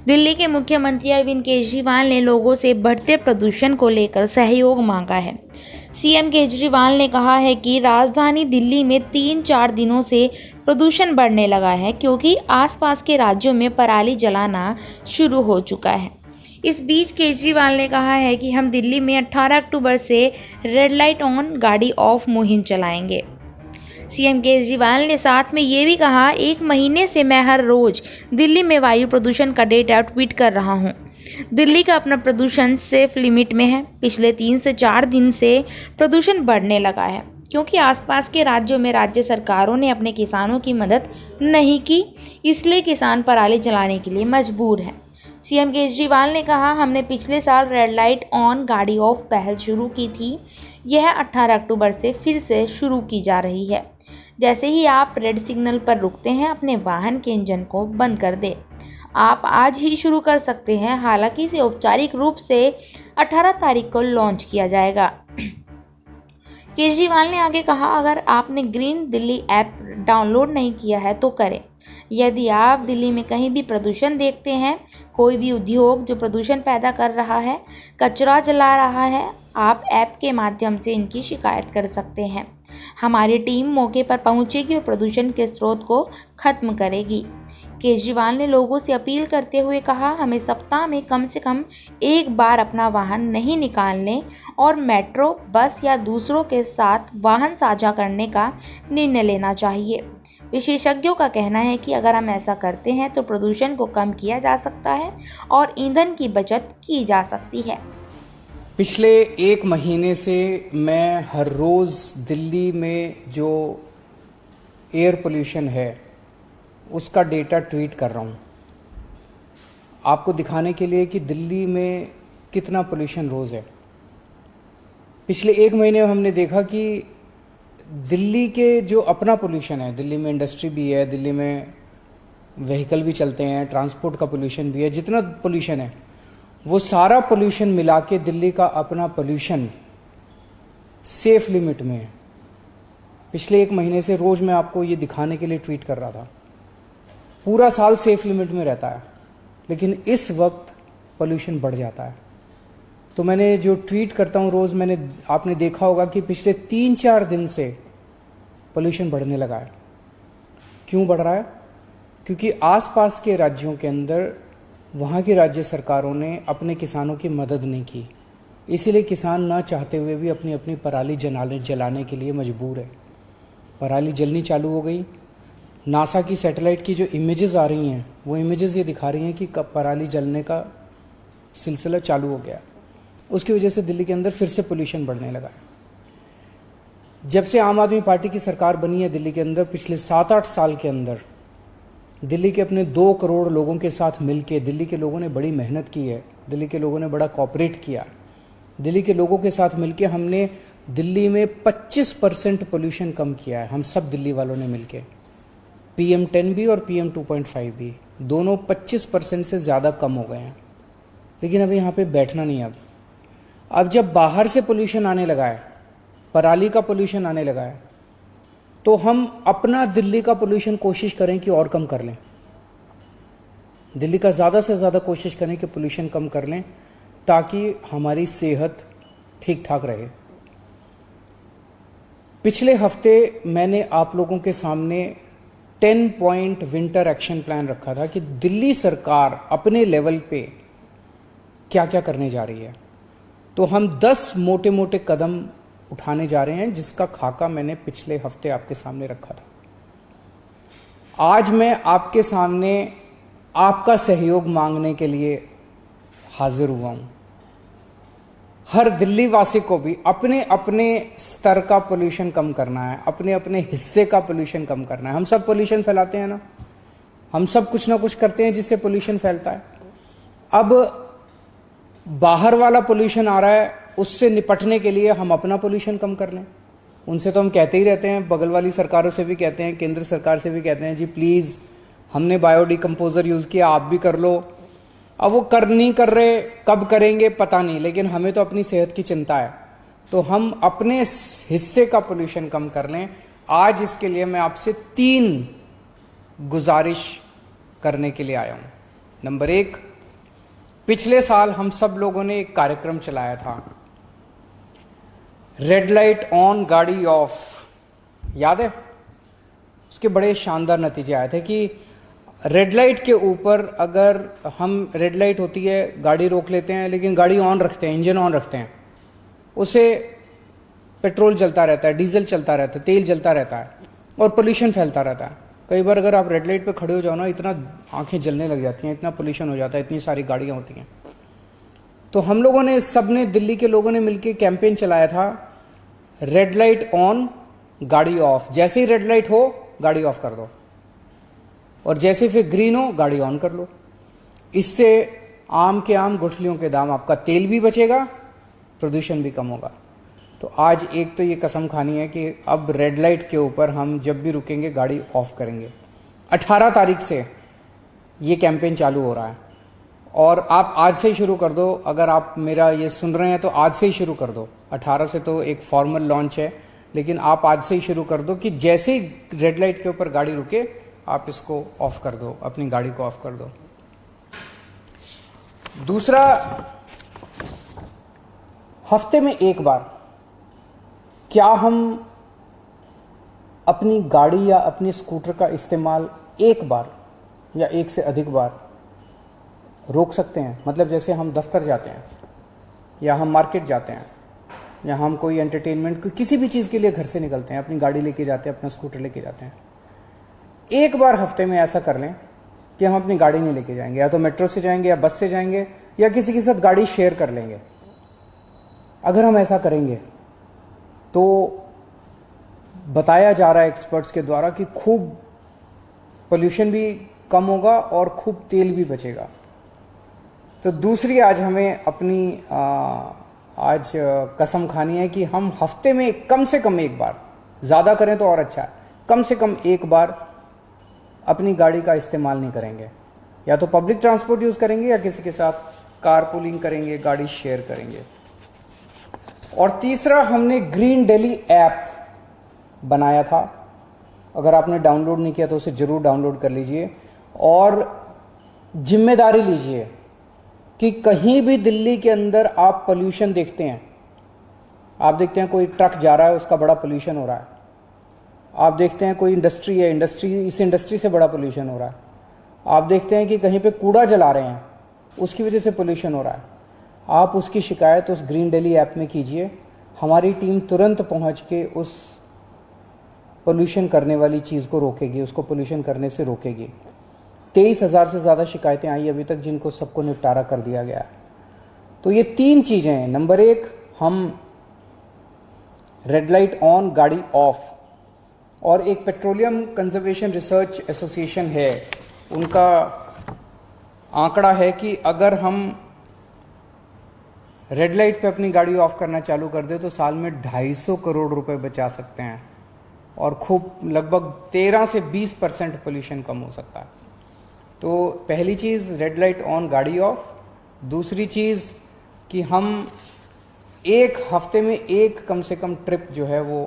दिल्ली के मुख्यमंत्री अरविंद केजरीवाल ने लोगों से बढ़ते प्रदूषण को लेकर सहयोग मांगा है। सीएम केजरीवाल ने कहा है कि राजधानी दिल्ली में 3-4 दिनों से प्रदूषण बढ़ने लगा है क्योंकि आसपास के राज्यों में पराली जलाना शुरू हो चुका है। इस बीच केजरीवाल ने कहा है कि हम दिल्ली में 18 अक्टूबर से रेड लाइट ऑन गाड़ी ऑफ मुहिम चलाएंगे। सीएम केजरीवाल ने साथ में ये भी कहा, 1 महीने से मैं हर रोज दिल्ली में वायु प्रदूषण का डेटा ट्वीट कर रहा हूँ। दिल्ली का अपना प्रदूषण सेफ लिमिट में है। पिछले 3 से 4 दिन से प्रदूषण बढ़ने लगा है क्योंकि आसपास के राज्यों में राज्य सरकारों ने अपने किसानों की मदद नहीं की, इसलिए किसान पराली जलाने के लिए मजबूर हैं। सीएम केजरीवाल ने कहा, हमने पिछले साल रेड लाइट ऑन गाड़ी ऑफ पहल शुरू की थी। यह 18 अक्टूबर से फिर से शुरू की जा रही है। जैसे ही आप रेड सिग्नल पर रुकते हैं, अपने वाहन के इंजन को बंद कर दें। आप आज ही शुरू कर सकते हैं। हालांकि इसे औपचारिक रूप से 18 तारीख को लॉन्च किया जाएगा। केजरीवाल ने आगे कहा, अगर आपने ग्रीन दिल्ली ऐप डाउनलोड नहीं किया है तो करें। यदि आप दिल्ली में कहीं भी प्रदूषण देखते हैं, कोई भी उद्योग जो प्रदूषण पैदा कर रहा है, कचरा जला रहा है, आप ऐप के माध्यम से इनकी शिकायत कर सकते हैं। हमारी टीम मौके पर पहुंचेगी और प्रदूषण के स्रोत को खत्म करेगी। केजरीवाल ने लोगों से अपील करते हुए कहा, हमें सप्ताह में कम से कम एक बार अपना वाहन नहीं निकालने और मेट्रो, बस या दूसरों के साथ वाहन साझा करने का निर्णय लेना चाहिए। विशेषज्ञों का कहना है कि अगर हम ऐसा करते हैं तो प्रदूषण को कम किया जा सकता है और ईंधन की बचत की जा सकती है। पिछले 1 महीने से मैं हर रोज़ दिल्ली में जो एयर पोल्यूशन है उसका डेटा ट्वीट कर रहा हूँ, आपको दिखाने के लिए कि दिल्ली में कितना पोल्यूशन रोज़ है। पिछले 1 महीने में हमने देखा कि दिल्ली के जो अपना पोल्यूशन है, दिल्ली में इंडस्ट्री भी है, दिल्ली में व्हीकल भी चलते हैं, ट्रांसपोर्ट का पोल्यूशन भी है, जितना पोल्यूशन है वो सारा पोल्यूशन मिला के दिल्ली का अपना पोल्यूशन सेफ लिमिट में है। पिछले 1 महीने से रोज़ मैं आपको ये दिखाने के लिए ट्वीट कर रहा था। पूरा साल सेफ लिमिट में रहता है, लेकिन इस वक्त पोल्यूशन बढ़ जाता है। तो मैंने जो ट्वीट करता हूँ रोज़, आपने देखा होगा कि पिछले 3-4 दिन से पोल्यूशन बढ़ने लगा है। क्यों बढ़ रहा है? क्योंकि आसपास के राज्यों के अंदर वहाँ की राज्य सरकारों ने अपने किसानों की मदद नहीं की, इसीलिए किसान ना चाहते हुए भी अपनी अपनी पराली जलाने के लिए मजबूर है। पराली जलनी चालू हो गई। नासा की सैटेलाइट की जो इमेजेस आ रही हैं, वो इमेजेस ये दिखा रही हैं कि कब पराली जलने का सिलसिला चालू हो गया। उसकी वजह से दिल्ली के अंदर फिर से पोल्यूशन बढ़ने लगा है। जब से आम आदमी पार्टी की सरकार बनी है दिल्ली के अंदर, पिछले 7-8 साल के अंदर दिल्ली के अपने 2 करोड़ लोगों के साथ मिलके दिल्ली के लोगों ने बड़ी मेहनत की है। दिल्ली के लोगों ने बड़ा कोऑपरेट किया। दिल्ली के लोगों के साथ मिलके हमने दिल्ली में 25% पोल्यूशन कम किया है। हम सब दिल्ली वालों ने मिलके, PM10 भी और PM 2.5 भी, दोनों 25% से ज़्यादा कम हो गए हैं। लेकिन अब यहाँ पे बैठना नहीं। अब जब बाहर से पोल्यूशन आने लगा है, पराली का पोल्यूशन आने लगा है, तो हम अपना दिल्ली का पोल्यूशन कोशिश करें कि और कम कर लें। दिल्ली का ज़्यादा से ज़्यादा कोशिश करें कि पोल्यूशन कम कर लें, ताकि हमारी सेहत ठीक ठाक रहे। पिछले हफ्ते मैंने आप लोगों के सामने 10 पॉइंट विंटर एक्शन प्लान रखा था कि दिल्ली सरकार अपने लेवल पे क्या क्या करने जा रही है। तो हम 10 मोटे मोटे कदम उठाने जा रहे हैं, जिसका खाका मैंने पिछले हफ्ते आपके सामने रखा था। आज मैं आपके सामने आपका सहयोग मांगने के लिए हाजिर हुआ हूं। हर दिल्ली वासी को भी अपने अपने स्तर का पोल्यूशन कम करना है, अपने अपने हिस्से का पोल्यूशन कम करना है। हम सब पोल्यूशन फैलाते हैं ना, हम सब कुछ ना कुछ करते हैं जिससे पोल्यूशन फैलता है। अब बाहर वाला पोल्यूशन आ रहा है, उससे निपटने के लिए हम अपना पोल्यूशन कम कर लें। उनसे तो हम कहते ही रहते हैं, बगल वाली सरकारों से भी कहते हैं, केंद्र सरकार से भी कहते हैं, जी प्लीज़ हमने बायोडिकम्पोजर यूज़ किया, आप भी कर लो। अब वो नहीं कर रहे, कब करेंगे पता नहीं, लेकिन हमें तो अपनी सेहत की चिंता है, तो हम अपने हिस्से का पोल्यूशन कम कर लें। आज इसके लिए मैं आपसे 3 गुजारिश करने के लिए आया हूँ। नंबर 1, पिछले साल हम सब लोगों ने एक कार्यक्रम चलाया था, रेड लाइट ऑन गाड़ी ऑफ, याद है? उसके बड़े शानदार नतीजे आए थे कि रेड लाइट के ऊपर अगर हम, रेड लाइट होती है, गाड़ी रोक लेते हैं लेकिन गाड़ी ऑन रखते हैं, इंजन ऑन रखते हैं, उससे पेट्रोल चलता रहता है, डीजल चलता रहता है, तेल जलता रहता है और पोल्यूशन फैलता रहता है। कई बार अगर आप रेड लाइट पे खड़े हो जाओ ना, इतना आंखें जलने लग जाती हैं, इतना पोल्यूशन हो जाता है, इतनी सारी गाड़ियां होती हैं। तो हम लोगों ने, सबने, दिल्ली के लोगों ने मिलकर कैंपेन चलाया था, रेड लाइट ऑन गाड़ी ऑफ। जैसे ही रेड लाइट हो गाड़ी ऑफ कर दो और जैसे फिर ग्रीन हो गाड़ी ऑन कर लो। इससे आम के आम गुठलियों के दाम, आपका तेल भी बचेगा, प्रदूषण भी कम होगा। तो आज एक तो ये कसम खानी है कि अब रेड लाइट के ऊपर हम जब भी रुकेंगे गाड़ी ऑफ करेंगे। 18 तारीख से ये कैंपेन चालू हो रहा है और आप आज से ही शुरू कर दो। अगर आप मेरा ये सुन रहे हैं तो आज से ही शुरू कर दो। 18 से तो एक फॉर्मल लॉन्च है, लेकिन आप आज से ही शुरू कर दो कि जैसे ही रेड लाइट के ऊपर गाड़ी रुके आप इसको ऑफ कर दो, अपनी गाड़ी को ऑफ कर दो। दूसरा, हफ्ते में एक बार क्या हम अपनी गाड़ी या अपनी स्कूटर का इस्तेमाल एक बार या एक से अधिक बार रोक सकते हैं? मतलब जैसे हम दफ्तर जाते हैं या हम मार्केट जाते हैं या हम कोई एंटरटेनमेंट, किसी भी चीज़ के लिए घर से निकलते हैं, अपनी गाड़ी लेके जाते हैं, अपना स्कूटर लेके जाते हैं, एक बार हफ्ते में ऐसा कर लें कि हम अपनी गाड़ी नहीं लेके जाएंगे, या तो मेट्रो से जाएंगे या बस से जाएंगे या किसी के साथ गाड़ी शेयर कर लेंगे। अगर हम ऐसा करेंगे तो बताया जा रहा है एक्सपर्ट्स के द्वारा कि खूब पोल्यूशन भी कम होगा और खूब तेल भी बचेगा। तो दूसरी आज हमें अपनी आज कसम खानी है कि हम हफ्ते में कम से कम एक बार, ज़्यादा करें तो और अच्छा है, कम से कम एक बार अपनी गाड़ी का इस्तेमाल नहीं करेंगे। या तो पब्लिक ट्रांसपोर्ट यूज़ करेंगे या किसी के साथ कारपूलिंग करेंगे, गाड़ी शेयर करेंगे। और तीसरा, हमने ग्रीन दिल्ली ऐप बनाया था। अगर आपने डाउनलोड नहीं किया तो उसे ज़रूर डाउनलोड कर लीजिए और जिम्मेदारी लीजिए कि कहीं भी दिल्ली के अंदर आप पोल्यूशन देखते हैं, आप देखते हैं कोई ट्रक जा रहा है, उसका बड़ा पोल्यूशन हो रहा है, आप देखते हैं कोई इंडस्ट्री है, इस इंडस्ट्री से बड़ा पोल्यूशन हो रहा है, आप देखते हैं कि कहीं पे कूड़ा जला रहे हैं, उसकी वजह से पोल्यूशन हो रहा है, आप उसकी शिकायत उस ग्रीन दिल्ली ऐप में कीजिए। हमारी टीम तुरंत पहुंच के उस पोल्यूशन करने वाली चीज़ को रोकेगी, उसको पोल्यूशन करने से रोकेगी। 23,000 से ज़्यादा शिकायतें आई अभी तक, जिनको सबको निपटारा कर दिया गया है। तो ये 3 चीज़ें हैं। नंबर 1, हम रेड लाइट ऑन गाड़ी ऑफ, और एक पेट्रोलियम कंजर्वेशन रिसर्च एसोसिएशन है, उनका आंकड़ा है कि अगर हम रेड लाइट पे अपनी गाड़ी ऑफ करना चालू कर दे तो साल में 250 करोड़ रुपए बचा सकते हैं और खूब लगभग 13 से 20% पोल्यूशन कम हो सकता है। तो पहली चीज़ रेड लाइट ऑन गाड़ी ऑफ। दूसरी चीज़ कि हम एक हफ्ते में एक कम से कम ट्रिप जो है वो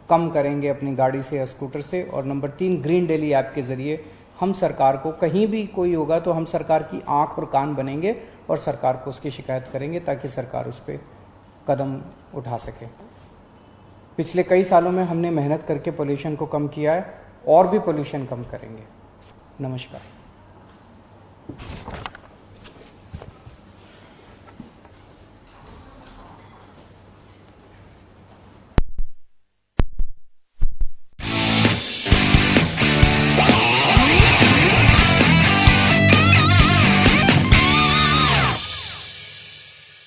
कम करेंगे अपनी गाड़ी से या स्कूटर से। और नंबर 3, ग्रीन दिल्ली ऐप के ज़रिए हम सरकार को, कहीं भी कोई होगा तो हम सरकार की आंख और कान बनेंगे और सरकार को उसकी शिकायत करेंगे ताकि सरकार उस पर कदम उठा सके। पिछले कई सालों में हमने मेहनत करके पोल्यूशन को कम किया है और भी पोल्यूशन कम करेंगे। नमस्कार।